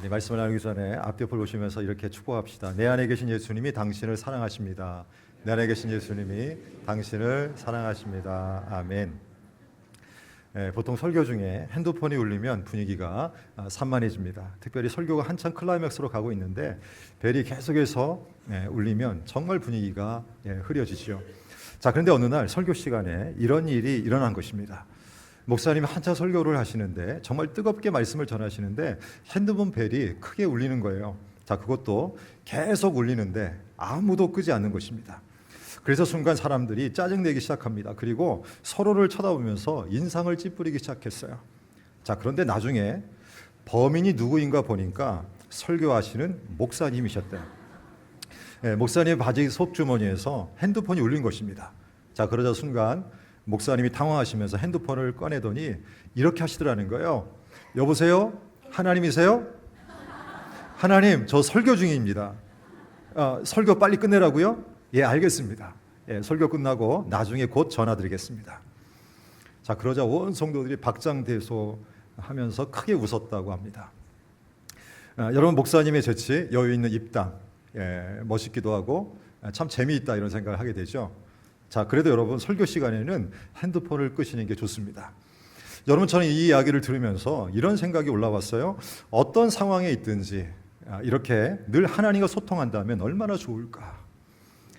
네, 말씀을 나누기 전에 앞뒤를 보시면서 이렇게 축복합시다. 내 안에 계신 예수님이 당신을 사랑하십니다. 내 안에 계신 예수님이 당신을 사랑하십니다. 아멘. 보통 설교 중에 핸드폰이 울리면 분위기가 산만해집니다. 특별히 설교가 한참 클라이맥스로 가고 있는데 벨이 계속해서 울리면 정말 분위기가 흐려지죠. 자, 그런데 어느 날 설교 시간에 이런 일이 일어난 것입니다. 목사님이 한참 설교를 하시는데 정말 뜨겁게 말씀을 전하시는데 핸드폰 벨이 크게 울리는 거예요. 자, 그것도 계속 울리는데 아무도 끄지 않는 것입니다. 그래서 순간 사람들이 짜증내기 시작합니다. 그리고 서로를 쳐다보면서 인상을 찌푸리기 시작했어요. 자, 그런데 나중에 범인이 누구인가 보니까 설교하시는 목사님이셨대요. 목사님 바지 속주머니에서 핸드폰이 울린 것입니다. 자, 그러자 순간 목사님이 당황하시면서 핸드폰을 꺼내더니 이렇게 하시더라는 거예요. 여보세요? 하나님이세요? 하나님, 저 설교 중입니다. 설교 빨리 끝내라고요? 예, 알겠습니다. 예, 설교 끝나고 나중에 곧 전화드리겠습니다. 자, 그러자 온 성도들이 박장대소하면서 크게 웃었다고 합니다. 여러분, 목사님의 재치, 여유 있는 입담, 멋있기도 하고 참 재미있다 이런 생각을 하게 되죠. 자, 그래도 여러분 설교 시간에는 핸드폰을 끄시는 게 좋습니다. 여러분, 저는 이 이야기를 들으면서 이런 생각이 올라왔어요. 어떤 상황에 있든지 이렇게 늘 하나님과 소통한다면 얼마나 좋을까?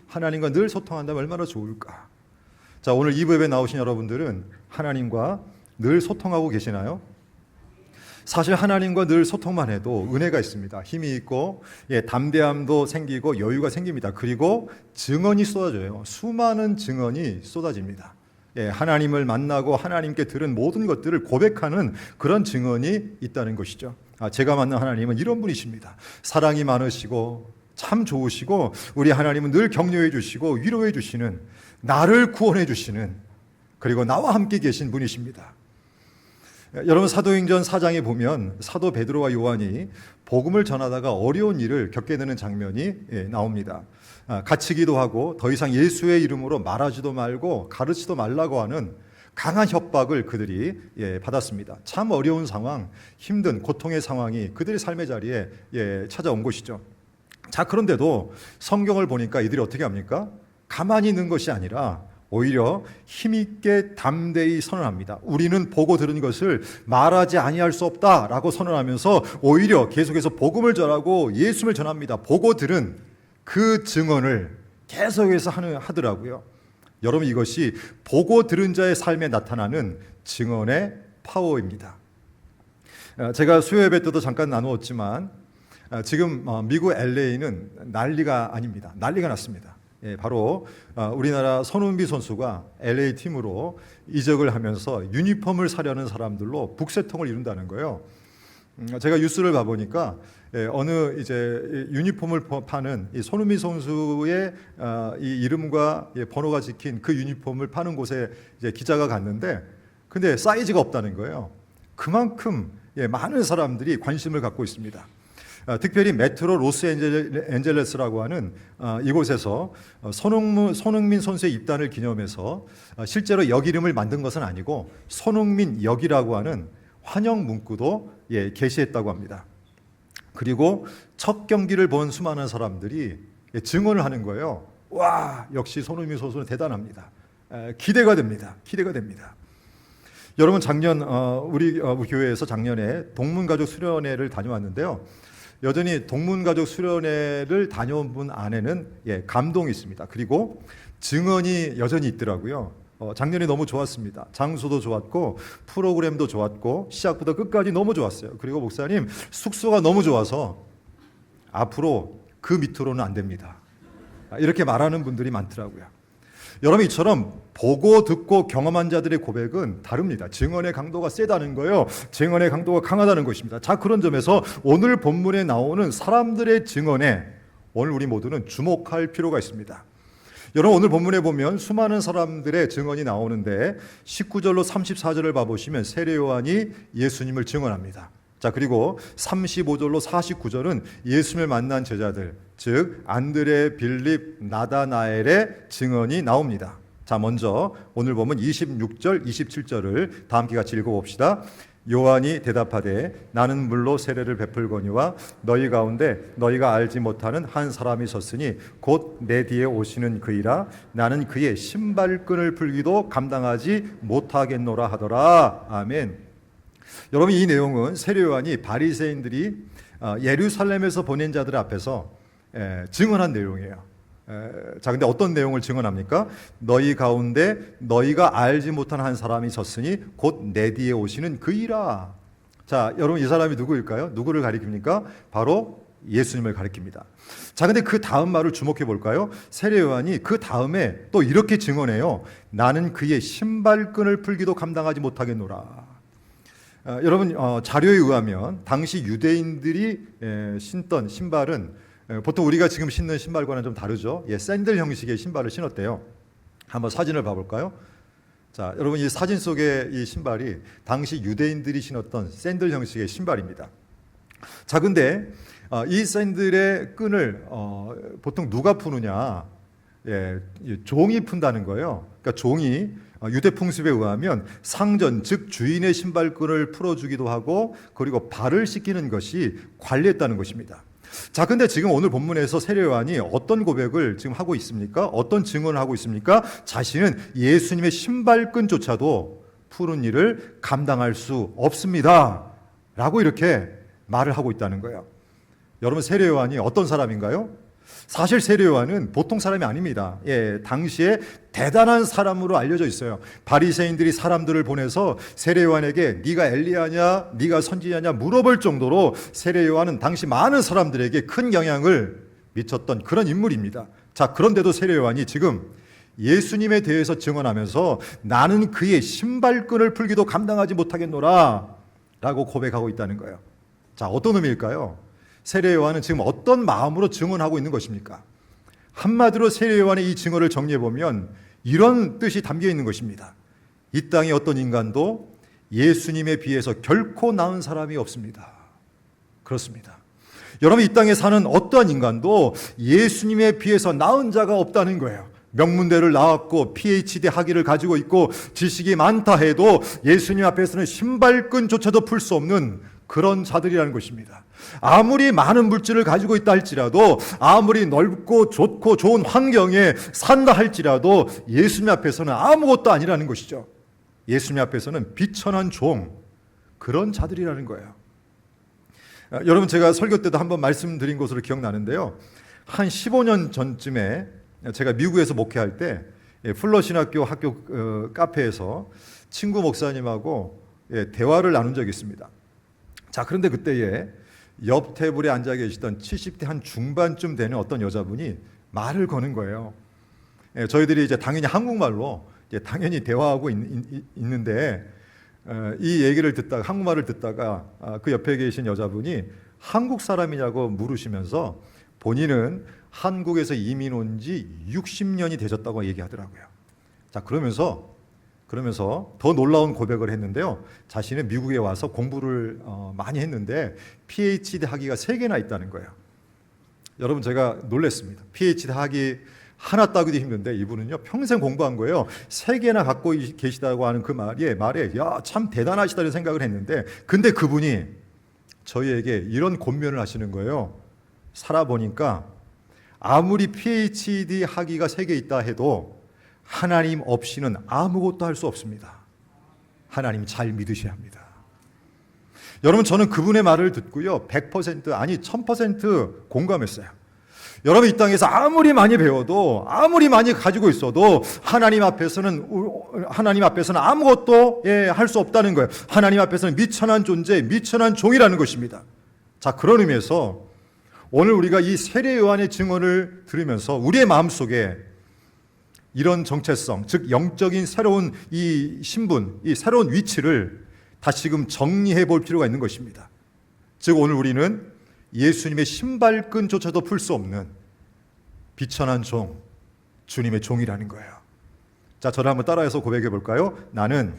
하나님과 늘 소통한다면 얼마나 좋을까? 자, 오늘 2부 예배 나오신 여러분들은 하나님과 늘 소통하고 계시나요? 사실 하나님과 늘 소통만 해도 은혜가 있습니다. 힘이 있고 담대함도 생기고 여유가 생깁니다. 그리고 증언이 쏟아져요. 수많은 증언이 쏟아집니다. 하나님을 만나고 하나님께 들은 모든 것들을 고백하는 그런 증언이 있다는 것이죠. 제가 만난 하나님은 이런 분이십니다. 사랑이 많으시고 참 좋으시고 우리 하나님은 늘 격려해 주시고 위로해 주시는, 나를 구원해 주시는, 그리고 나와 함께 계신 분이십니다. 여러분, 사도행전 4장에 보면 사도 베드로와 요한이 복음을 전하다가 어려운 일을 겪게 되는 장면이 나옵니다. 갇히기도 하고 더 이상 예수의 이름으로 말하지도 말고 가르치도 말라고 하는 강한 협박을 그들이 받았습니다. 참 어려운 상황, 힘든 고통의 상황이 그들의 삶의 자리에 찾아온 것이죠. 자, 그런데도 성경을 보니까 이들이 어떻게 합니까? 가만히 있는 것이 아니라 오히려 힘있게 담대히 선언합니다. 우리는 보고 들은 것을 말하지 아니할 수 없다라고 선언하면서 오히려 계속해서 복음을 전하고 예수를 전합니다. 보고 들은 그 증언을 계속해서 하더라고요. 여러분, 이것이 보고 들은 자의 삶에 나타나는 증언의 파워입니다. 제가 수요 예배 때도 잠깐 나누었지만 지금 미국 LA는 난리가 아닙니다. 난리가 났습니다. 바로 우리나라 손흥민 선수가 LA 팀으로 이적을 하면서 유니폼을 사려는 사람들로 북새통을 이룬다는 거예요. 제가 뉴스를 봐보니까 어느 이제 유니폼을 파는 이 손흥민 선수의 이 이름과 번호가 적힌 그 유니폼을 파는 곳에 이제 기자가 갔는데, 근데 사이즈가 없다는 거예요. 그만큼 많은 사람들이 관심을 갖고 있습니다. 특별히 메트로 로스앤젤레스라고 하는 이곳에서 손흥민 선수의 입단을 기념해서 실제로 역 이름을 만든 것은 아니고 손흥민 역이라고 하는 환영 문구도 게시했다고 합니다. 그리고 첫 경기를 본 수많은 사람들이 증언을 하는 거예요. 와, 역시 손흥민 선수는 대단합니다. 기대가 됩니다. 기대가 됩니다. 여러분, 작년 우리 교회에서 작년에 동문가족 수련회를 다녀왔는데요. 여전히 동문가족 수련회를 다녀온 분 안에는 감동이 있습니다. 그리고 증언이 여전히 있더라고요. 작년에 너무 좋았습니다. 장소도 좋았고 프로그램도 좋았고 시작부터 끝까지 너무 좋았어요. 그리고 목사님, 숙소가 너무 좋아서 앞으로 그 밑으로는 안 됩니다. 이렇게 말하는 분들이 많더라고요. 여러분, 이처럼 보고 듣고 경험한 자들의 고백은 다릅니다. 증언의 강도가 세다는 거예요. 증언의 강도가 강하다는 것입니다. 자, 그런 점에서 오늘 본문에 나오는 사람들의 증언에 오늘 우리 모두는 주목할 필요가 있습니다. 여러분, 오늘 본문에 보면 수많은 사람들의 증언이 나오는데 19절로 34절을 봐보시면 세례 요한이 예수님을 증언합니다. 자, 그리고 35절로 49절은 예수님을 만난 제자들, 즉 안드레, 빌립, 나다나엘의 증언이 나옵니다. 자, 먼저 오늘 보면 26절, 27절을 다 함께 같이 읽어봅시다. 요한이 대답하되 나는 물로 세례를 베풀거니와 너희 가운데 너희가 알지 못하는 한 사람이 섰으니 곧 내 뒤에 오시는 그이라. 나는 그의 신발끈을 풀기도 감당하지 못하겠노라 하더라. 아멘. 여러분, 이 내용은 세례 요한이 바리새인들이 예루살렘에서 보낸 자들 앞에서 증언한 내용이에요. 자, 근데 어떤 내용을 증언합니까? 너희 가운데 너희가 알지 못한 한 사람이 섰으니 곧 내 뒤에 오시는 그이라. 자, 여러분, 이 사람이 누구일까요? 누구를 가리킵니까? 바로 예수님을 가리킵니다. 자, 근데 그 다음 말을 주목해 볼까요? 세례 요한이 그 다음에 또 이렇게 증언해요. 나는 그의 신발끈을 풀기도 감당하지 못하겠노라. 여러분, 자료에 의하면 당시 유대인들이 신던 신발은 보통 우리가 지금 신는 신발과는 좀 다르죠. 샌들 형식의 신발을 신었대요. 한번 사진을 봐볼까요? 자, 여러분, 이 사진 속의 이 신발이 당시 유대인들이 신었던 샌들 형식의 신발입니다. 자, 근데 이 샌들의 끈을 보통 누가 푸느냐? 종이 푼다는 거예요. 그러니까 종이 유대 풍습에 의하면 상전, 즉 주인의 신발끈을 풀어주기도 하고 그리고 발을 씻기는 것이 관리했다는 것입니다. 자, 근데 지금 오늘 본문에서 세례 요한이 어떤 고백을 지금 하고 있습니까? 어떤 증언을 하고 있습니까? 자신은 예수님의 신발끈조차도 푸는 일을 감당할 수 없습니다 라고 이렇게 말을 하고 있다는 거예요. 여러분, 세례 요한이 어떤 사람인가요? 사실 세례 요한은 보통 사람이 아닙니다. 당시에 대단한 사람으로 알려져 있어요. 바리새인들이 사람들을 보내서 세례 요한에게 네가 엘리야냐, 네가 선지자냐 물어볼 정도로 세례 요한은 당시 많은 사람들에게 큰 영향을 미쳤던 그런 인물입니다. 자, 그런데도 세례 요한이 지금 예수님에 대해서 증언하면서 나는 그의 신발끈을 풀기도 감당하지 못하겠노라 라고 고백하고 있다는 거예요. 자, 어떤 의미일까요? 세례 요한은 지금 어떤 마음으로 증언하고 있는 것입니까? 한마디로 세례 요한의 이 증언을 정리해 보면 이런 뜻이 담겨 있는 것입니다. 이 땅에 어떤 인간도 예수님에 비해서 결코 나은 사람이 없습니다. 그렇습니다. 여러분, 이 땅에 사는 어떠한 인간도 예수님에 비해서 나은 자가 없다는 거예요. 명문대를 나왔고 PhD 학위를 가지고 있고 지식이 많다 해도 예수님 앞에서는 신발끈조차도 풀 수 없는 그런 자들이라는 것입니다. 아무리 많은 물질을 가지고 있다 할지라도, 아무리 넓고 좋고 좋은 환경에 산다 할지라도 예수님 앞에서는 아무것도 아니라는 것이죠. 예수님 앞에서는 비천한 종, 그런 자들이라는 거예요. 여러분, 제가 설교 때도 한번 말씀드린 것으로 기억나는데요. 한 15년 전쯤에 제가 미국에서 목회할 때 플러신학교 학교 카페에서 친구 목사님하고 대화를 나눈 적이 있습니다. 자, 그런데 그때에 옆 테이블에 앉아 계시던 70대 한 중반쯤 되는 어떤 여자분이 말을 거는 거예요. 저희들이 이제 당연히 한국말로 당연히 대화하고 있는데 이 얘기를 듣다가, 한국말을 듣다가 그 옆에 계신 여자분이 한국 사람이냐고 물으시면서 본인은 한국에서 이민 온 지 60년이 되셨다고 얘기하더라고요. 자, 그러면서 더 놀라운 고백을 했는데요. 자신은 미국에 와서 공부를 많이 했는데 PhD 학위가 3개나 있다는 거예요. 여러분, 제가 놀랐습니다. PhD 학위 하나 따기도 힘든데 이분은요 평생 공부한 거예요. 3개나 갖고 계시다고 하는 그 말에 야, 참 대단하시다는 생각을 했는데, 근데 그분이 저희에게 이런 권면을 하시는 거예요. 살아보니까 아무리 PhD 학위가 3개 있다 해도 하나님 없이는 아무것도 할 수 없습니다. 하나님 잘 믿으셔야 합니다. 여러분, 저는 그분의 말을 듣고요 100% 아니 1000% 공감했어요. 여러분, 이 땅에서 아무리 많이 배워도, 아무리 많이 가지고 있어도 하나님 앞에서는 아무것도 할 수 없다는 거예요. 하나님 앞에서는 미천한 존재, 미천한 종이라는 것입니다. 자, 그런 의미에서 오늘 우리가 이 세례 요한의 증언을 들으면서 우리의 마음속에 이런 정체성, 즉 영적인 새로운 이 신분, 이 새로운 위치를 다시금 정리해 볼 필요가 있는 것입니다. 즉, 오늘 우리는 예수님의 신발끈조차도 풀 수 없는 비천한 종, 주님의 종이라는 거예요. 자, 저를 한번 따라해서 고백해 볼까요? 나는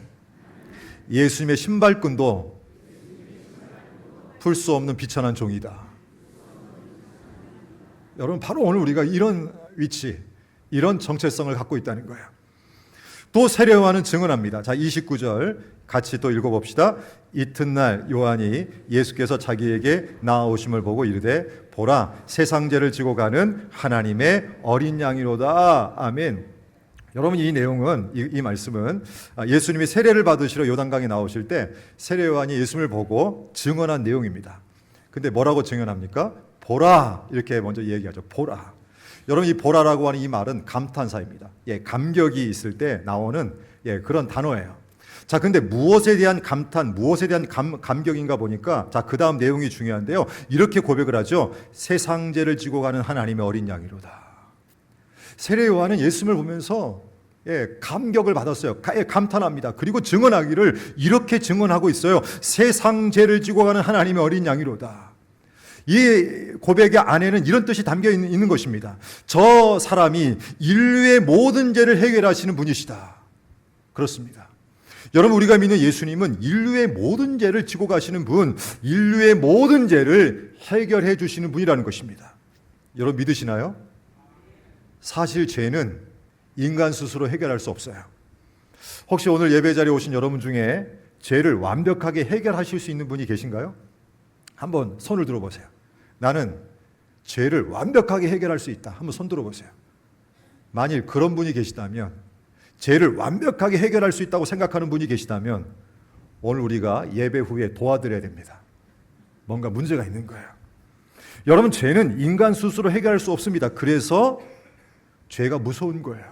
예수님의 신발끈도 풀 수 없는 비천한 종이다. 여러분, 바로 오늘 우리가 이런 위치, 이런 정체성을 갖고 있다는 거예요. 또 세례 요한은 증언합니다. 자, 29절 같이 또 읽어봅시다. 이튿날 요한이 예수께서 자기에게 나아오심을 보고 이르되 보라 세상 죄를 지고 가는 하나님의 어린 양이로다. 아멘. 여러분, 이 내용은 이 말씀은 예수님이 세례를 받으시러 요단강에 나오실 때 세례 요한이 예수님을 보고 증언한 내용입니다. 근데 뭐라고 증언합니까? 보라, 이렇게 먼저 얘기하죠. 보라. 여러분, 이 보라라고 하는 이 말은 감탄사입니다. 감격이 있을 때 나오는 그런 단어예요. 자, 근데 무엇에 대한 감탄, 무엇에 대한 감격인가 보니까, 자, 그 다음 내용이 중요한데요. 이렇게 고백을 하죠. 세상 죄를 지고 가는 하나님의 어린 양이로다. 세례 요한은 예수님을 보면서 감격을 받았어요. 감탄합니다. 그리고 증언하기를 이렇게 증언하고 있어요. 세상 죄를 지고 가는 하나님의 어린 양이로다. 이 고백의 안에는 이런 뜻이 담겨 있는 것입니다. 저 사람이 인류의 모든 죄를 해결하시는 분이시다. 그렇습니다. 여러분, 우리가 믿는 예수님은 인류의 모든 죄를 지고 가시는 분, 인류의 모든 죄를 해결해 주시는 분이라는 것입니다. 여러분 믿으시나요? 사실 죄는 인간 스스로 해결할 수 없어요. 혹시 오늘 예배 자리에 오신 여러분 중에 죄를 완벽하게 해결하실 수 있는 분이 계신가요? 한번 손을 들어보세요. 나는 죄를 완벽하게 해결할 수 있다. 한번 손 들어보세요. 만일 그런 분이 계시다면, 죄를 완벽하게 해결할 수 있다고 생각하는 분이 계시다면 오늘 우리가 예배 후에 도와드려야 됩니다. 뭔가 문제가 있는 거예요. 여러분, 죄는 인간 스스로 해결할 수 없습니다. 그래서 죄가 무서운 거예요.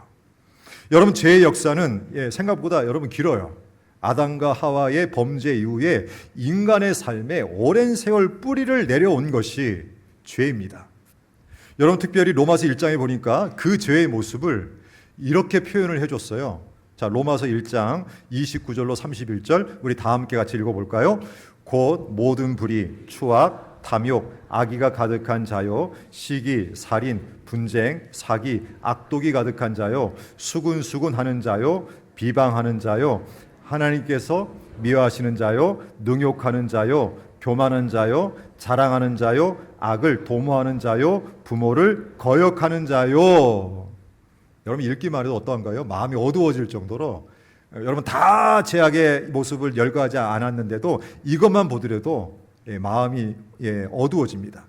여러분, 죄의 역사는 생각보다 여러분 길어요. 아담과 하와의 범죄 이후에 인간의 삶에 오랜 세월 뿌리를 내려온 것이 죄입니다. 여러분, 특별히 로마서 1장에 보니까 그 죄의 모습을 이렇게 표현을 해줬어요. 자, 로마서 1장 29절로 31절 우리 다 함께 같이 읽어볼까요? 곧 모든 불의, 추악, 탐욕, 악의가 가득한 자요, 시기, 살인, 분쟁, 사기, 악독이 가득한 자요, 수군수군하는 자요, 비방하는 자요, 하나님께서 미워하시는 자요, 능욕하는 자요, 교만한 자요, 자랑하는 자요, 악을 도모하는 자요, 부모를 거역하는 자요. 여러분, 읽기만 해도 어떠한가요? 마음이 어두워질 정도로, 여러분 다 죄악의 모습을 열거하지 않았는데도 이것만 보더라도 마음이 어두워집니다.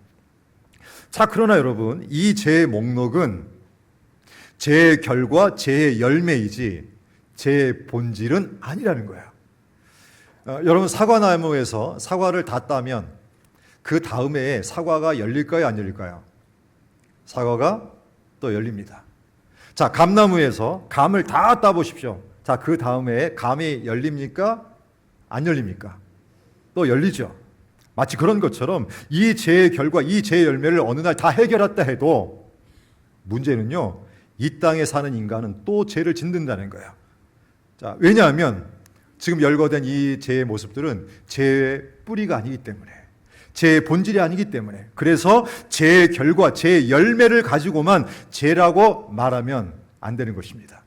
자, 그러나 여러분, 이 죄의 목록은 죄의 결과, 죄의 열매이지 죄의 본질은 아니라는 거예요. 여러분, 사과나무에서 사과를 다 따면 그 다음에 사과가 열릴까요, 안 열릴까요? 사과가 또 열립니다. 자, 감나무에서 감을 다 따보십시오. 자, 그 다음에 감이 열립니까? 안 열립니까? 또 열리죠. 마치 그런 것처럼 이 죄의 결과, 이 죄의 열매를 어느 날 다 해결했다 해도 문제는요, 이 땅에 사는 인간은 또 죄를 짓는다는 거예요. 자, 왜냐하면 지금 열거된 이 죄의 모습들은 죄의 뿌리가 아니기 때문에, 죄의 본질이 아니기 때문에, 그래서 죄의 결과, 죄의 열매를 가지고만 죄라고 말하면 안 되는 것입니다.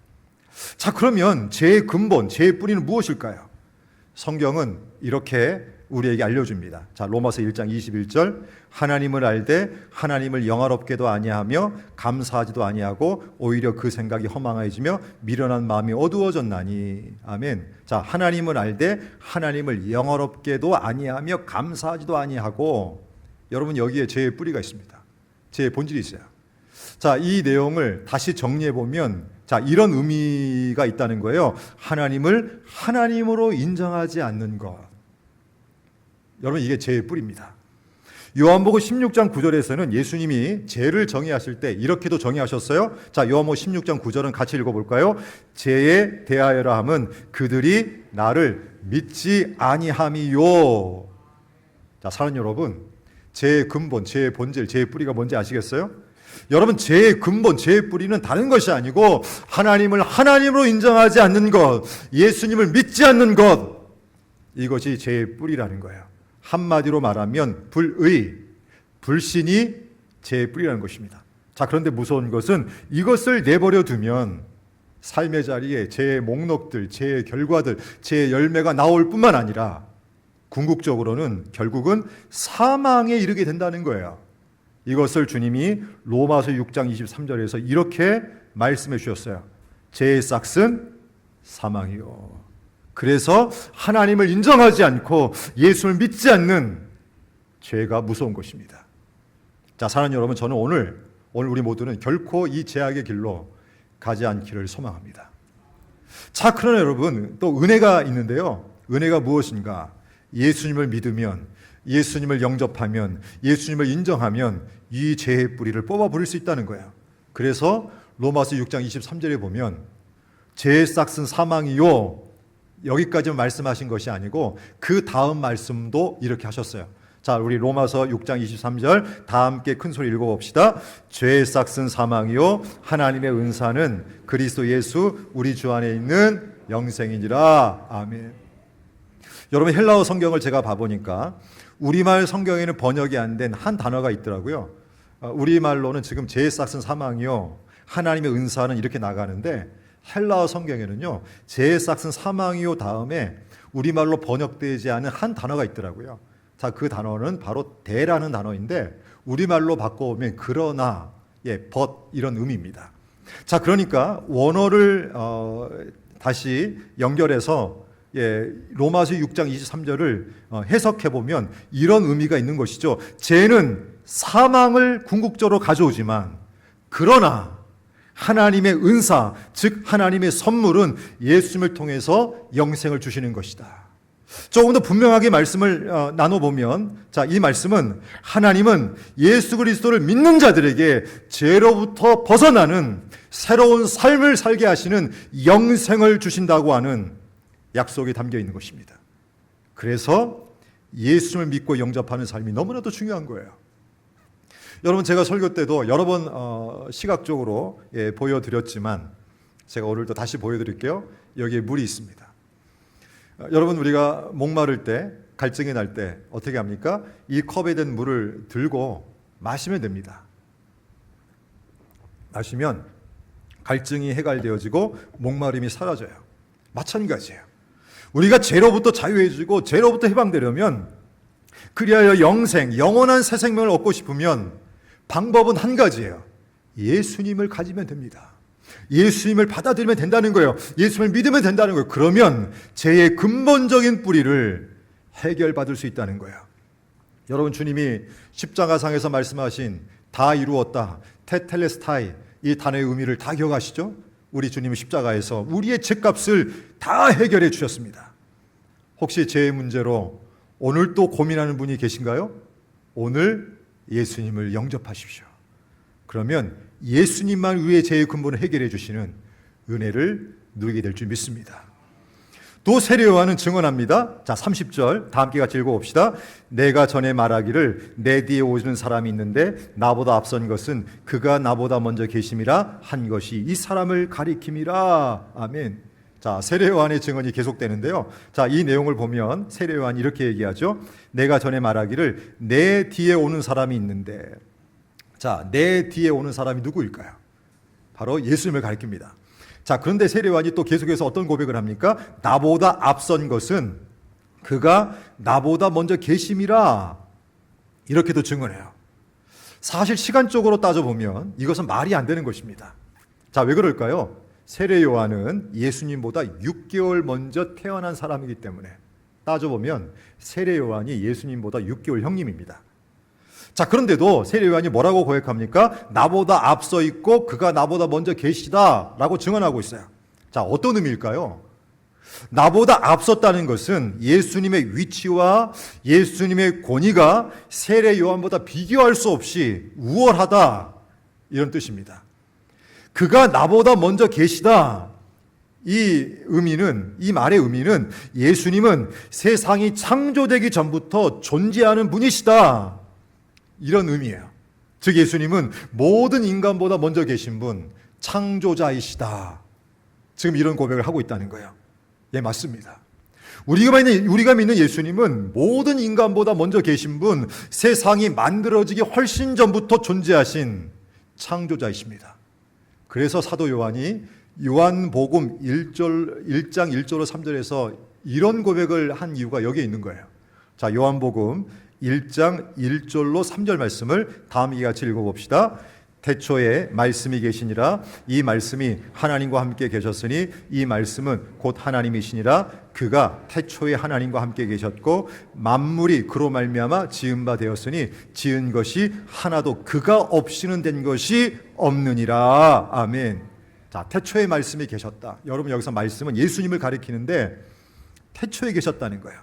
자, 그러면 죄의 근본, 죄의 뿌리는 무엇일까요? 성경은 이렇게 우리에게 알려줍니다. 자, 로마서 1장 21절, 하나님을 알되 하나님을 영화롭게도 아니하며 감사하지도 아니하고 오히려 그 생각이 허망해지며 미련한 마음이 어두워졌나니. 아멘. 자, 하나님을 알되 하나님을 영화롭게도 아니하며 감사하지도 아니하고. 여러분, 여기에 죄의 뿌리가 있습니다. 죄의 본질이 있어요. 자, 이 내용을 다시 정리해 보면, 자, 이런 의미가 있다는 거예요. 하나님을 하나님으로 인정하지 않는 것. 여러분, 이게 죄의 뿌리입니다. 요한복음 16장 9절에서는 예수님이 죄를 정의하실 때 이렇게도 정의하셨어요. 자, 요한복음 16장 9절은 같이 읽어볼까요? 죄에 대하여라 함은 그들이 나를 믿지 아니함이요. 자, 사랑하는 여러분, 죄의 근본, 죄의 본질, 죄의 뿌리가 뭔지 아시겠어요? 여러분, 죄의 근본, 죄의 뿌리는 다른 것이 아니고 하나님을 하나님으로 인정하지 않는 것, 예수님을 믿지 않는 것, 이것이 죄의 뿌리라는 거예요. 한마디로 말하면 불의, 불신이 죄의 뿌리라는 것입니다. 자, 그런데 무서운 것은 이것을 내버려 두면 삶의 자리에 죄의 목록들, 죄의 결과들, 죄의 열매가 나올 뿐만 아니라 궁극적으로는 결국은 사망에 이르게 된다는 거예요. 이것을 주님이 로마서 6장 23절에서 이렇게 말씀해 주셨어요. 죄의 싹은 사망이요. 그래서 하나님을 인정하지 않고 예수를 믿지 않는 죄가 무서운 것입니다. 자, 사랑하는 여러분, 저는 오늘 우리 모두는 결코 이 죄악의 길로 가지 않기를 소망합니다. 자, 그러나 여러분, 또 은혜가 있는데요. 은혜가 무엇인가? 예수님을 믿으면, 예수님을 영접하면, 예수님을 인정하면 이 죄의 뿌리를 뽑아 버릴 수 있다는 거예요. 그래서 로마서 6장 23절에 보면 죄의 싹은 사망이요, 여기까지만 말씀하신 것이 아니고 그 다음 말씀도 이렇게 하셨어요. 자, 우리 로마서 6장 23절 다 함께 큰 소리 읽어봅시다. 죄의 싹은 사망이요, 하나님의 은사는 그리스도 예수 우리 주 안에 있는 영생이니라. 아멘. 여러분, 헬라어 성경을 제가 봐보니까 우리말 성경에는 번역이 안 된 한 단어가 있더라고요. 우리말로는 지금 죄의 싹은 사망이요, 하나님의 은사는 이렇게 나가는데 헬라어 성경에는요, 죄의 싹은 사망이요 다음에 우리말로 번역되지 않은 한 단어가 있더라고요. 자, 그 단어는 바로 대라는 단어인데 우리말로 바꿔오면 그러나, but 이런 의미입니다. 자, 그러니까 원어를 다시 연결해서 로마서 6장 23절을 해석해 보면 이런 의미가 있는 것이죠. 죄는 사망을 궁극적으로 가져오지만 그러나 하나님의 은사, 즉 하나님의 선물은 예수님을 통해서 영생을 주시는 것이다. 조금 더 분명하게 말씀을 나눠보면, 자, 이 말씀은 하나님은 예수 그리스도를 믿는 자들에게 죄로부터 벗어나는 새로운 삶을 살게 하시는 영생을 주신다고 하는 약속이 담겨 있는 것입니다. 그래서 예수님을 믿고 영접하는 삶이 너무나도 중요한 거예요. 여러분, 제가 설교 때도 여러 번 시각적으로 보여드렸지만 제가 오늘도 다시 보여드릴게요. 여기에 물이 있습니다. 여러분, 우리가 목마를 때, 갈증이 날 때 어떻게 합니까? 이 컵에 든 물을 들고 마시면 됩니다. 마시면 갈증이 해갈되어지고 목마름이 사라져요. 마찬가지예요. 우리가 죄로부터 자유해지고 죄로부터 해방되려면, 그리하여 영생, 영원한 새 생명을 얻고 싶으면 방법은 한 가지예요. 예수님을 가지면 됩니다. 예수님을 받아들이면 된다는 거예요. 예수님을 믿으면 된다는 거예요. 그러면 죄의 근본적인 뿌리를 해결받을 수 있다는 거예요. 여러분, 주님이 십자가상에서 말씀하신 다 이루었다, 테텔레스타이, 이 단어의 의미를 다 기억하시죠? 우리 주님이 십자가에서 우리의 죄값을 다 해결해 주셨습니다. 혹시 죄의 문제로 오늘 또 고민하는 분이 계신가요? 오늘 예수님을 영접하십시오. 그러면 예수님만 위해 죄의 근본을 해결해 주시는 은혜를 누리게 될 줄 믿습니다. 또 세례 요한은 증언합니다. 자, 30절 다 함께 같이 읽어봅시다. 내가 전에 말하기를 내 뒤에 오시는 사람이 있는데 나보다 앞선 것은 그가 나보다 먼저 계심이라 한 것이 이 사람을 가리킴이라. 아멘. 자, 세례 요한의 증언이 계속되는데요. 자, 이 내용을 보면 세례 요한이 이렇게 얘기하죠. 내가 전에 말하기를 내 뒤에 오는 사람이 있는데, 자, 내 뒤에 오는 사람이 누구일까요? 바로 예수님을 가리킵니다. 자, 그런데 세례 요한이 또 계속해서 어떤 고백을 합니까? 나보다 앞선 것은 그가 나보다 먼저 계심이라. 이렇게도 증언해요. 사실 시간적으로 따져보면 이것은 말이 안 되는 것입니다. 자, 왜 그럴까요? 세례 요한은 예수님보다 6개월 먼저 태어난 사람이기 때문에 따져보면 세례 요한이 예수님보다 6개월 형님입니다. 자, 그런데도 세례 요한이 뭐라고 고백합니까? 나보다 앞서 있고 그가 나보다 먼저 계시다 라고 증언하고 있어요. 자, 어떤 의미일까요? 나보다 앞섰다는 것은 예수님의 위치와 예수님의 권위가 세례 요한보다 비교할 수 없이 우월하다, 이런 뜻입니다. 그가 나보다 먼저 계시다, 이 의미는, 이 말의 의미는 예수님은 세상이 창조되기 전부터 존재하는 분이시다, 이런 의미예요. 즉 예수님은 모든 인간보다 먼저 계신 분, 창조자이시다. 지금 이런 고백을 하고 있다는 거예요. 예, 맞습니다. 우리가 믿는 예수님은 모든 인간보다 먼저 계신 분, 세상이 만들어지기 훨씬 전부터 존재하신 창조자이십니다. 그래서 사도 요한이 요한복음 1장 1절로 3절에서 이런 고백을 한 이유가 여기에 있는 거예요. 자, 요한복음 1장 1절로 3절 말씀을 다 함께 같이 읽어봅시다. 태초에 말씀이 계시니라. 이 말씀이 하나님과 함께 계셨으니 이 말씀은 곧 하나님이시니라. 그가 태초에 하나님과 함께 계셨고 만물이 그로 말미암아 지은 바 되었으니 지은 것이 하나도 그가 없이는 된 것이 없느니라. 아멘. 자, 태초에 말씀이 계셨다. 여러분, 여기서 말씀은 예수님을 가리키는데 태초에 계셨다는 거예요.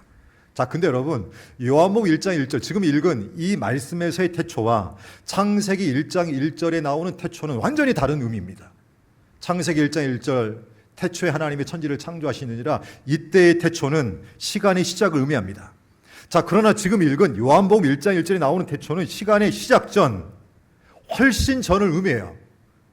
자, 근데 여러분, 요한복음 1장 1절 지금 읽은 이 말씀에서의 태초와 창세기 1장 1절에 나오는 태초는 완전히 다른 의미입니다. 창세기 1장 1절 태초에 하나님이 천지를 창조하시느니라, 이때의 태초는 시간의 시작을 의미합니다. 자, 그러나 지금 읽은 요한복음 1장 1절에 나오는 태초는 시간의 시작 전, 훨씬 전을 의미해요.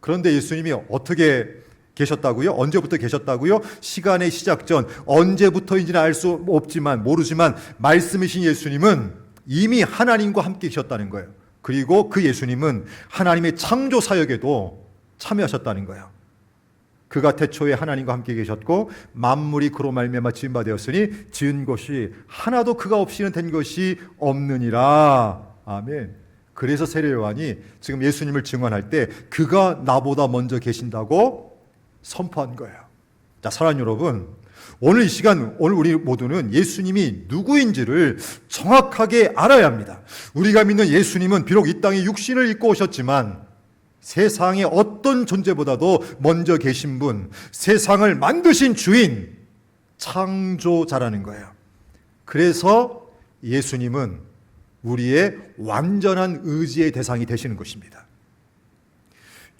그런데 예수님이 어떻게 계셨다고요? 언제부터 계셨다고요? 시간의 시작 전, 언제부터인지는 알 수 없지만, 모르지만 말씀이신 예수님은 이미 하나님과 함께 계셨다는 거예요. 그리고 그 예수님은 하나님의 창조 사역에도 참여하셨다는 거예요. 그가 태초에 하나님과 함께 계셨고 만물이 그로 말미암아 지은 바 되었으니 지은 것이 하나도 그가 없이는 된 것이 없느니라. 아멘. 그래서 세례 요한이 지금 예수님을 증언할 때 그가 나보다 먼저 계신다고 선포한 거예요. 자, 사랑하는 여러분, 오늘 이 시간, 오늘 우리 모두는 예수님이 누구인지를 정확하게 알아야 합니다. 우리가 믿는 예수님은 비록 이 땅에 육신을 입고 오셨지만 세상의 어떤 존재보다도 먼저 계신 분, 세상을 만드신 주인, 창조자라는 거예요. 그래서 예수님은 우리의 완전한 의지의 대상이 되시는 것입니다.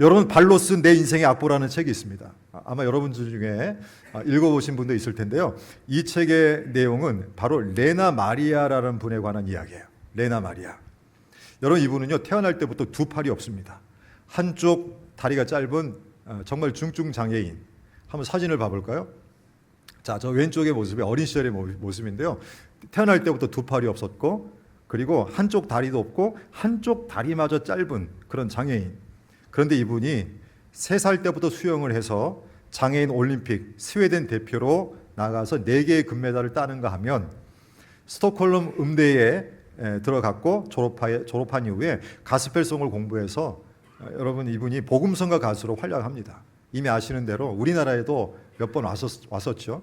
여러분, 발로 쓴 내 인생의 악보라는 책이 있습니다. 아마 여러분들 중에 읽어보신 분도 있을 텐데요. 이 책의 내용은 바로 레나 마리아라는 분에 관한 이야기예요. 레나 마리아. 여러분, 이분은요, 태어날 때부터 두 팔이 없습니다. 한쪽 다리가 짧은 정말 중증 장애인. 한번 사진을 봐볼까요? 자, 저 왼쪽의 모습이 어린 시절의 모습인데요. 태어날 때부터 두 팔이 없었고, 그리고 한쪽 다리도 없고 한쪽 다리마저 짧은 그런 장애인. 그런데 이분이 3살 때부터 수영을 해서 장애인 올림픽 스웨덴 대표로 나가서 4개의 금메달을 따는가 하면 스톡홀름 음대에 들어갔고 졸업한 이후에 가스펠송을 공부해서 여러분, 이분이 복음성가 가수로 활약합니다. 이미 아시는 대로 우리나라에도 몇 번 왔었죠.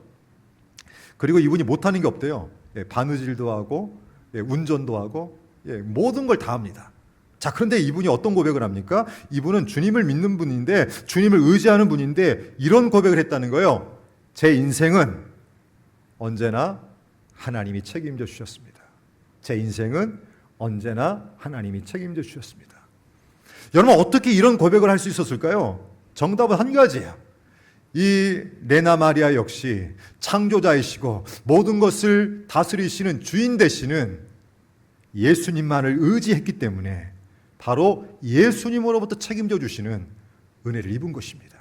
그리고 이분이 못하는 게 없대요. 바느질도 하고 운전도 하고 모든 걸 다 합니다. 자, 그런데 이분이 어떤 고백을 합니까? 이분은 주님을 믿는 분인데, 주님을 의지하는 분인데 이런 고백을 했다는 거예요. 제 인생은 언제나 하나님이 책임져 주셨습니다. 제 인생은 언제나 하나님이 책임져 주셨습니다. 여러분, 어떻게 이런 고백을 할 수 있었을까요? 정답은 한 가지예요. 이 레나 마리아 역시 창조자이시고 모든 것을 다스리시는 주인 되시는 예수님만을 의지했기 때문에 바로 예수님으로부터 책임져 주시는 은혜를 입은 것입니다.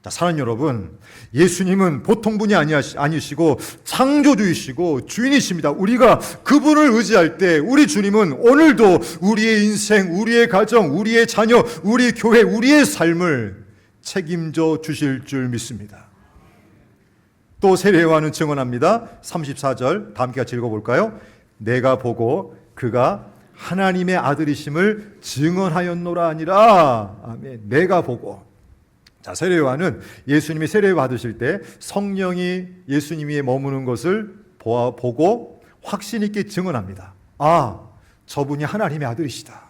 자, 사랑하는 여러분, 예수님은 보통 분이 아니시고 창조주이시고 주인이십니다. 우리가 그분을 의지할 때 우리 주님은 오늘도 우리의 인생, 우리의 가정, 우리의 자녀, 우리 교회, 우리의 삶을 책임져 주실 줄 믿습니다. 또 세례 요한은 증언합니다. 34절 다 함께 같이 읽어볼까요? 내가 보고 그가 하나님의 아들이심을 증언하였노라 하니라. 아멘. 내가 보고. 자, 세례 요한은 예수님이 세례 받으실 때 성령이 예수님 위에 머무는 것을 보고 확신 있게 증언합니다. 아, 저분이 하나님의 아들이시다.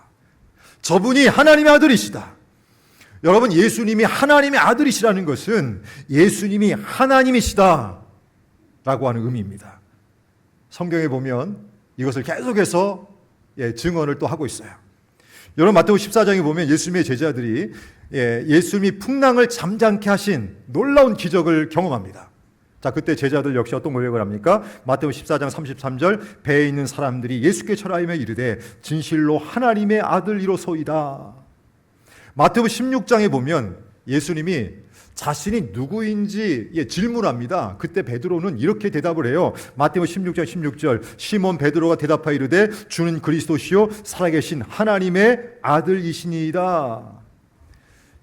저분이 하나님의 아들이시다. 여러분, 예수님이 하나님의 아들이시라는 것은 예수님이 하나님이시다 라고 하는 의미입니다. 성경에 보면 이것을 계속해서 증언을 또 하고 있어요. 여러분, 마태복음 14장에 보면 예수님의 제자들이 예수님이 풍랑을 잠잠케 하신 놀라운 기적을 경험합니다. 자, 그때 제자들 역시 어떤 고백을 합니까? 마태복음 14장 33절 배에 있는 사람들이 예수께 절하며 이르되 진실로 하나님의 아들이로소이다. 마태복음 16장에 보면 예수님이 자신이 누구인지 질문합니다. 그때 베드로는 이렇게 대답을 해요. 마태복음 16장 16절 시몬 베드로가 대답하여 이르되 주는 그리스도시요 살아계신 하나님의 아들이시니이다.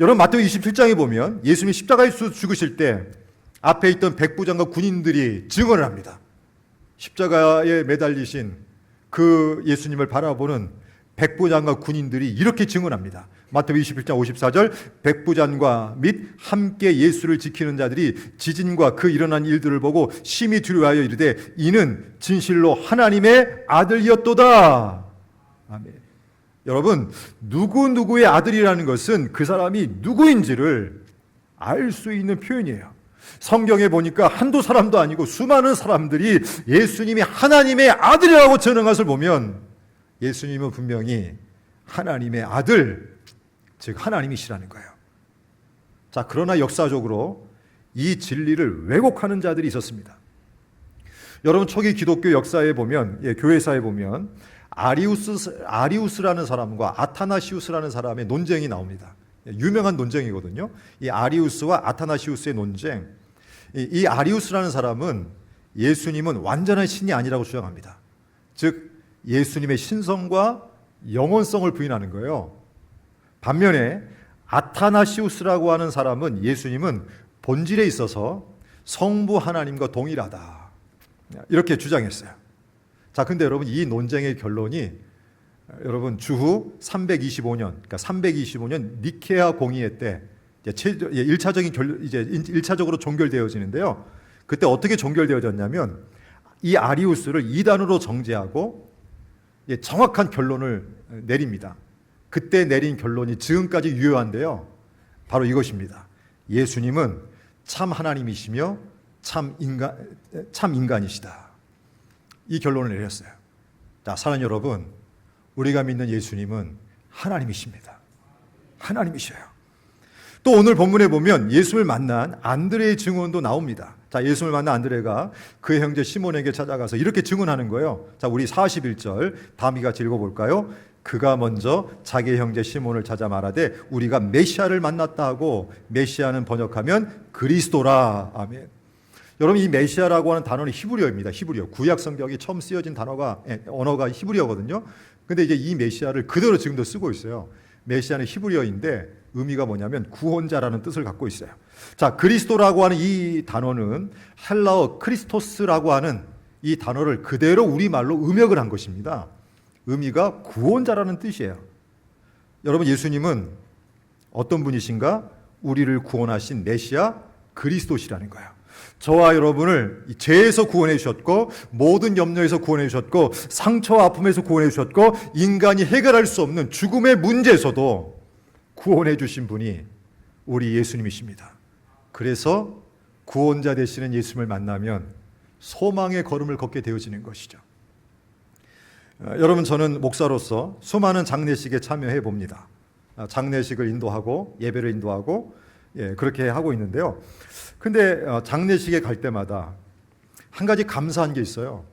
여러분, 마태복음 27장에 보면 예수님이 십자가에서 죽으실 때 앞에 있던 백부장과 군인들이 증언을 합니다. 십자가에 매달리신 그 예수님을 바라보는 백부장과 군인들이 이렇게 증언합니다. 마태복음 21장 54절, 백부장과 및 함께 예수를 지키는 자들이 지진과 그 일어난 일들을 보고 심히 두려워하여 이르되 이는 진실로 하나님의 아들이었도다. 아멘. 여러분, 누구누구의 아들이라는 것은 그 사람이 누구인지를 알 수 있는 표현이에요. 성경에 보니까 한두 사람도 아니고 수많은 사람들이 예수님이 하나님의 아들이라고 전하는 것을 보면 예수님은 분명히 하나님의 아들, 즉 하나님이시라는 거예요. 자, 그러나 역사적으로 이 진리를 왜곡하는 자들이 있었습니다. 여러분, 초기 기독교 역사에 보면, 교회사에 보면 아리우스라는 사람과 아타나시우스라는 사람의 논쟁이 나옵니다. 유명한 논쟁이거든요. 이 아리우스와 아타나시우스의 논쟁. 이 아리우스라는 사람은 예수님은 완전한 신이 아니라고 주장합니다. 즉 예수님의 신성과 영원성을 부인하는 거예요. 반면에 아타나시우스라고 하는 사람은 예수님은 본질에 있어서 성부 하나님과 동일하다, 이렇게 주장했어요. 자, 근데 여러분, 이 논쟁의 결론이 여러분 주후 325년, 그러니까 325년 니케아 공의회 때 1차적으로 종결되어지는데요. 그때 어떻게 종결되어졌냐면 이 아리우스를 이단으로 정죄하고 정확한 결론을 내립니다. 그때 내린 결론이 지금까지 유효한데요. 바로 이것입니다. 예수님은 참 하나님이시며 참 인간이시다. 이 결론을 내렸어요. 자, 사랑하는 여러분, 우리가 믿는 예수님은 하나님이십니다. 하나님이셔요. 또 오늘 본문에 보면 예수를 만난 안드레의 증언도 나옵니다. 자, 예수를 만난 안드레가 그의 형제 시몬에게 찾아가서 이렇게 증언하는 거예요. 자, 우리 41절 다음과 같이 읽어볼까요? 그가 먼저 자기 형제 시몬을 찾아 말하되 우리가 메시아를 만났다 하고, 메시아는 번역하면 그리스도라. 아멘. 여러분, 이 메시아라고 하는 단어는 히브리어입니다. 히브리어. 구약 성경이 처음 쓰여진 언어가 히브리어거든요. 근데 이제 이 메시아를 그대로 지금도 쓰고 있어요. 메시아는 히브리어인데 의미가 뭐냐면 구원자라는 뜻을 갖고 있어요. 자, 그리스도라고 하는 이 단어는 헬라어 크리스토스라고 하는 이 단어를 그대로 우리말로 음역을 한 것입니다. 의미가 구원자라는 뜻이에요. 여러분, 예수님은 어떤 분이신가? 우리를 구원하신 메시아 그리스도시라는 거예요. 저와 여러분을 죄에서 구원해 주셨고, 모든 염려에서 구원해 주셨고, 상처와 아픔에서 구원해 주셨고, 인간이 해결할 수 없는 죽음의 문제에서도 구원해 주신 분이 우리 예수님이십니다. 그래서 구원자 되시는 예수님을 만나면 소망의 걸음을 걷게 되어지는 것이죠. 여러분, 저는 목사로서 수많은 장례식에 참여해 봅니다. 장례식을 인도하고 예배를 인도하고 그렇게 하고 있는데요. 근데 장례식에 갈 때마다 한 가지 감사한 게 있어요.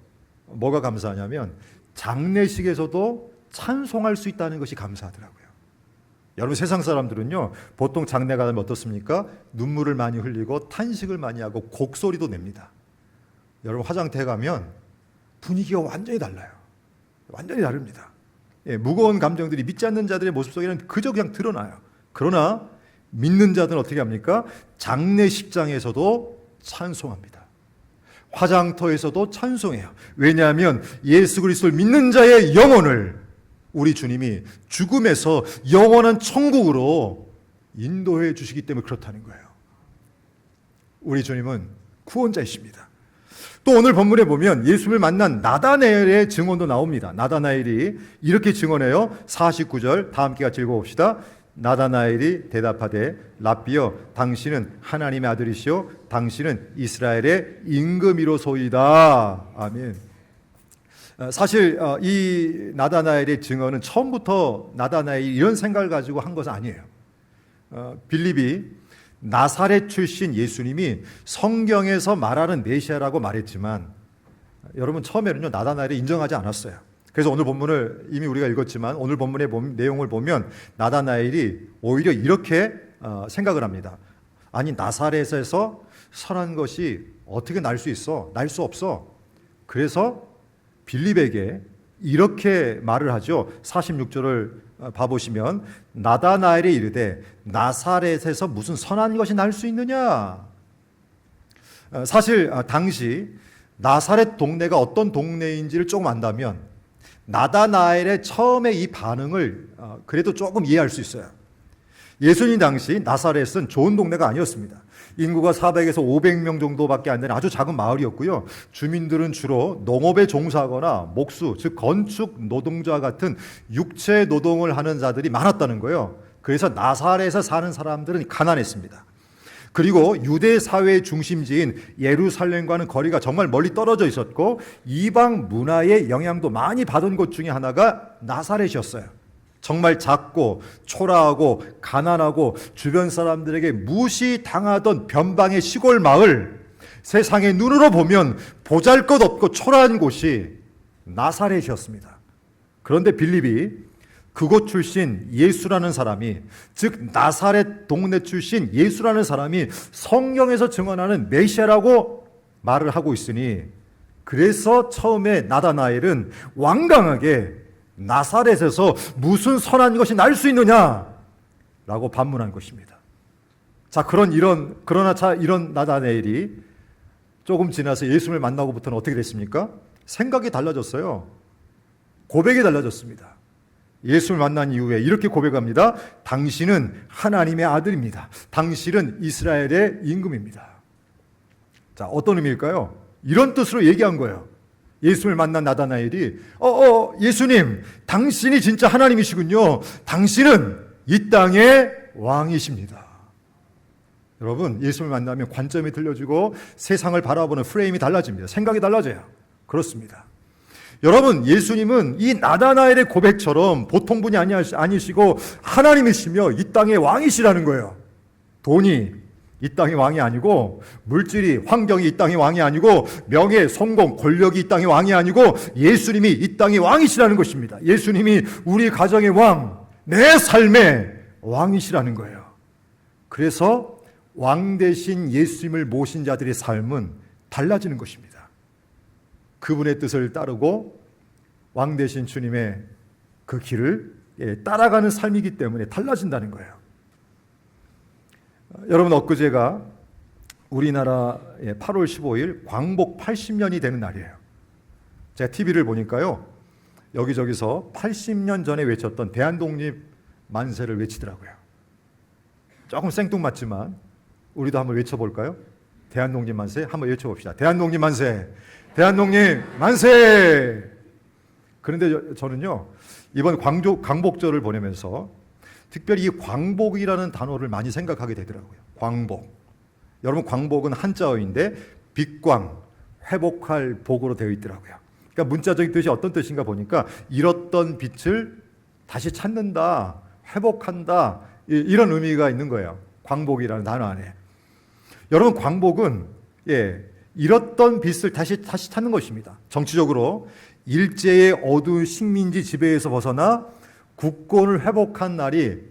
뭐가 감사하냐면 장례식에서도 찬송할 수 있다는 것이 감사하더라고요. 여러분, 세상 사람들은요, 보통 장례 가면 어떻습니까? 눈물을 많이 흘리고 탄식을 많이 하고 곡소리도 냅니다. 여러분, 화장터에 가면 분위기가 완전히 달라요. 완전히 다릅니다. 무거운 감정들이 믿지 않는 자들의 모습 속에는 그저 그냥 드러나요. 그러나 믿는 자들은 어떻게 합니까? 장례식장에서도 찬송합니다. 화장터에서도 찬송해요. 왜냐하면 예수 그리스도를 믿는 자의 영혼을 우리 주님이 죽음에서 영원한 천국으로 인도해 주시기 때문에 그렇다는 거예요. 우리 주님은 구원자이십니다. 또 오늘 본문에 보면 예수를 만난 나다나엘의 증언도 나옵니다. 나다나엘이 이렇게 증언해요. 49절 다 함께 같이 읽어봅시다. 나다나엘이 대답하되 랍비여, 당신은 하나님의 아들이시오, 당신은 이스라엘의 임금이로소이다. 아멘. 사실 이 나다나엘의 증언은 처음부터 나다나엘이 이런 생각을 가지고 한 것은 아니에요. 빌립이 나사렛 출신 예수님이 성경에서 말하는 메시아라고 말했지만, 여러분, 처음에는요 나다나엘이 인정하지 않았어요. 그래서 오늘 본문을 이미 우리가 읽었지만 오늘 본문의 내용을 보면 나다나엘이 오히려 이렇게 생각을 합니다. 아니, 나사렛에서 선한 것이 어떻게 날 수 있어? 날 수 없어. 그래서 빌립에게 이렇게 말을 하죠. 46절을 봐보시면 나다나엘이 이르되 나사렛에서 무슨 선한 것이 날 수 있느냐. 사실 당시 나사렛 동네가 어떤 동네인지를 조금 안다면 나다나엘의 처음에 이 반응을 그래도 조금 이해할 수 있어요. 예수님 당시 나사렛은 좋은 동네가 아니었습니다. 인구가 400에서 500명 정도밖에 안 되는 아주 작은 마을이었고요. 주민들은 주로 농업에 종사하거나 목수, 즉 건축 노동자 같은 육체 노동을 하는 자들이 많았다는 거예요. 그래서 나사렛에 사는 사람들은 가난했습니다. 그리고 유대 사회의 중심지인 예루살렘과는 거리가 정말 멀리 떨어져 있었고 이방 문화의 영향도 많이 받은 곳 중에 하나가 나사렛이었어요. 정말 작고 초라하고 가난하고 주변 사람들에게 무시당하던 변방의 시골 마을, 세상의 눈으로 보면 보잘것없고 초라한 곳이 나사렛이었습니다. 그런데 빌립이 그곳 출신 예수라는 사람이, 즉 나사렛 동네 출신 예수라는 사람이 성경에서 증언하는 메시아라고 말을 하고 있으니, 그래서 처음에 나다나엘은 완강하게 나사렛에서 무슨 선한 것이 날 수 있느냐라고 반문한 것입니다. 자, 그러나 이런 나다나엘이 조금 지나서 예수를 만나고부터는 어떻게 됐습니까? 생각이 달라졌어요. 고백이 달라졌습니다. 예수를 만난 이후에 이렇게 고백합니다. 당신은 하나님의 아들입니다. 당신은 이스라엘의 임금입니다. 자, 어떤 의미일까요? 이런 뜻으로 얘기한 거예요. 예수를 만난 나다나엘이 예수님, 당신이 진짜 하나님이시군요. 당신은 이 땅의 왕이십니다. 여러분, 예수를 만나면 관점이 틀려지고 세상을 바라보는 프레임이 달라집니다. 생각이 달라져요. 그렇습니다. 여러분, 예수님은 이 나다나엘의 고백처럼 보통 분이 아니시고 하나님이시며 이 땅의 왕이시라는 거예요. 돈이 이 땅의 왕이 아니고, 물질이, 환경이 이 땅의 왕이 아니고, 명예, 성공, 권력이 이 땅의 왕이 아니고, 예수님이 이 땅의 왕이시라는 것입니다. 예수님이 우리 가정의 왕, 내 삶의 왕이시라는 거예요. 그래서 왕 대신 예수님을 모신 자들의 삶은 달라지는 것입니다. 그분의 뜻을 따르고 왕 대신 주님의 그 길을 따라가는 삶이기 때문에 달라진다는 거예요. 여러분, 엊그제가 우리나라의 8월 15일 광복 80년이 되는 날이에요. 제가 TV를 보니까요, 여기저기서 80년 전에 외쳤던 대한독립 만세를 외치더라고요. 조금 생뚱맞지만 우리도 한번 외쳐볼까요? 대한독립 만세 한번 외쳐봅시다. 대한독립 만세, 대한독립 만세. 그런데 저는요, 이번 광복절을 보내면서 특별히 이 광복이라는 단어를 많이 생각하게 되더라고요. 광복. 여러분, 광복은 한자어인데 빛광, 회복할 복으로 되어 있더라고요. 그러니까 문자적인 뜻이 어떤 뜻인가 보니까 잃었던 빛을 다시 찾는다, 회복한다, 이런 의미가 있는 거예요. 광복이라는 단어 안에. 여러분, 광복은 잃었던 빛을 다시 찾는 것입니다. 정치적으로 일제의 어두운 식민지 지배에서 벗어나 국권을 회복한 날이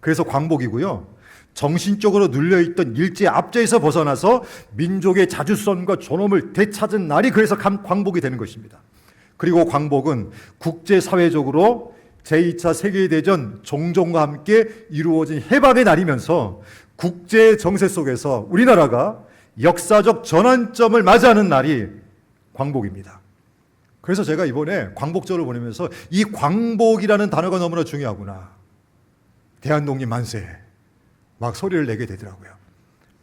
그래서 광복이고요. 정신적으로 눌려있던 일제 압제에서 벗어나서 민족의 자주성과 존엄을 되찾은 날이 그래서 광복이 되는 것입니다. 그리고 광복은 국제사회적으로 제2차 세계대전 종전과 함께 이루어진 해방의 날이면서 국제 정세 속에서 우리나라가 역사적 전환점을 맞이하는 날이 광복입니다. 그래서 제가 이번에 광복절을 보내면서 이 광복이라는 단어가 너무나 중요하구나, 대한독립 만세 막 소리를 내게 되더라고요.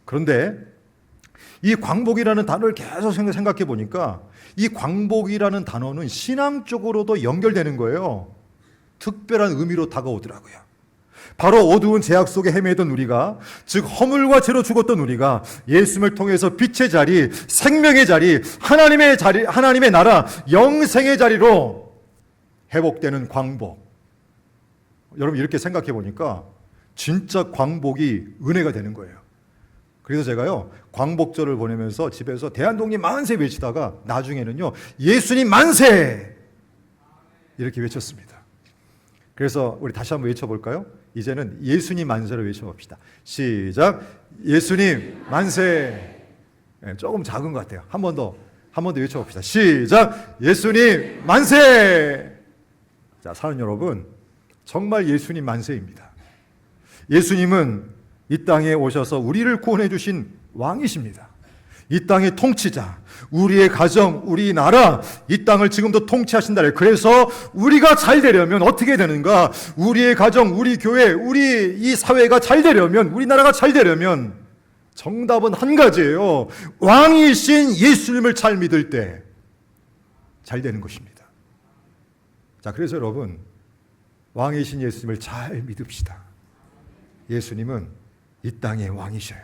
그런데 이 광복이라는 단어를 계속 생각해 보니까 이 광복이라는 단어는 신앙 쪽으로도 연결되는 거예요. 특별한 의미로 다가오더라고요. 바로 어두운 죄악 속에 헤매던 우리가, 즉 허물과 죄로 죽었던 우리가 예수님을 통해서 빛의 자리, 생명의 자리, 하나님의 나라, 영생의 자리로 회복되는 광복. 여러분, 이렇게 생각해 보니까 진짜 광복이 은혜가 되는 거예요. 그래서 제가요, 광복절을 보내면서 집에서 대한독립 만세 외치다가 나중에는요, 예수님 만세 이렇게 외쳤습니다. 그래서 우리 다시 한번 외쳐볼까요? 이제는 예수님 만세를 외쳐봅시다. 시작. 예수님 만세. 조금 작은 것 같아요. 한 번 더 외쳐봅시다. 시작. 예수님 만세. 자, 사랑하는 여러분, 정말 예수님 만세입니다. 예수님은 이 땅에 오셔서 우리를 구원해 주신 왕이십니다. 이 땅의 통치자, 우리의 가정, 우리 나라, 이 땅을 지금도 통치하신다. 그래서 우리가 잘 되려면 어떻게 되는가? 우리의 가정, 우리 교회, 우리 이 사회가 잘 되려면, 우리나라가 잘 되려면 정답은 한 가지예요. 왕이신 예수님을 잘 믿을 때 잘 되는 것입니다. 자, 그래서 여러분, 왕이신 예수님을 잘 믿읍시다. 예수님은 이 땅의 왕이셔요.